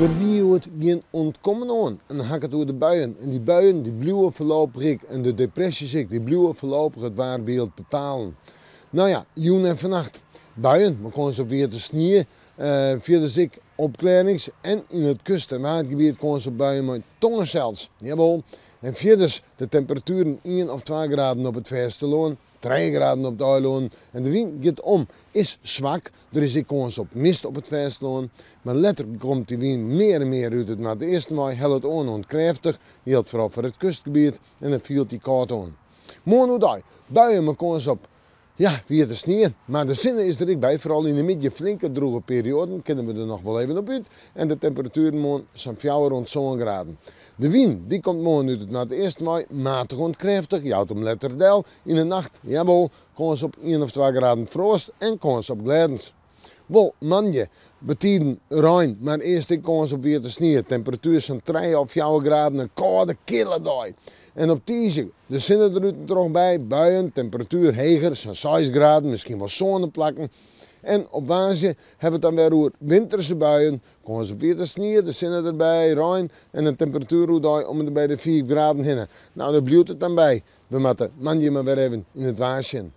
Er wie geen ontkomen aan. En dan ga ik het door de buien. En die buien die blijven voorlopig en de depressies die blijven voorlopig het waarbeeld bepalen. Nou ja, joen en vannacht buien. We komen ze weer te sneeuwen. Via de opklaringen en in het kust- en watergebied komen ze buien met tongen zelfs. Jawel. En verder de temperaturen 1 of 2 graden op het Vesterloon, 3 graden op de Eiloon. En de wind gaat om, is zwak. Er is kans op mist op het Vesterloon. Maar letterlijk komt die wind meer en meer uit het naar de eerste mei. Heel het onkrachtig, geldt vooral voor het kustgebied. En dan viel die koud aan. Morgen buien met kans op. Ja, weer te sneeuw. Maar de zin is er ook bij. Vooral in de midden flinke droge perioden kennen we er nog wel even op uit. En de temperaturen morgen zijn 4 rond zo'n graden. De wind die komt morgen uit het naar de eerste mei matig onkrachtig. Je houdt hem letterdel. In de nacht, jawel, kans op 1 of 2 graden frost en kans op glijdens. Wel, manje, betiden ruim, maar eerst ik kans op weer te sneeuw. Temperatuur zijn 3 of 4 graden, een koude, kille dag. En op deze, de zinnen er terug bij, buien, temperatuur hoger, zo'n 6 graden, misschien wel zonneplakken. En op waanzin hebben we het dan weer over winterse buien, komen ze weer te sneeuw, de zinnen erbij, ruim en een temperatuur om er bij de 4 graden heen. Nou, daar blijft het dan bij. We moeten manje maar weer even in het waarschuwen.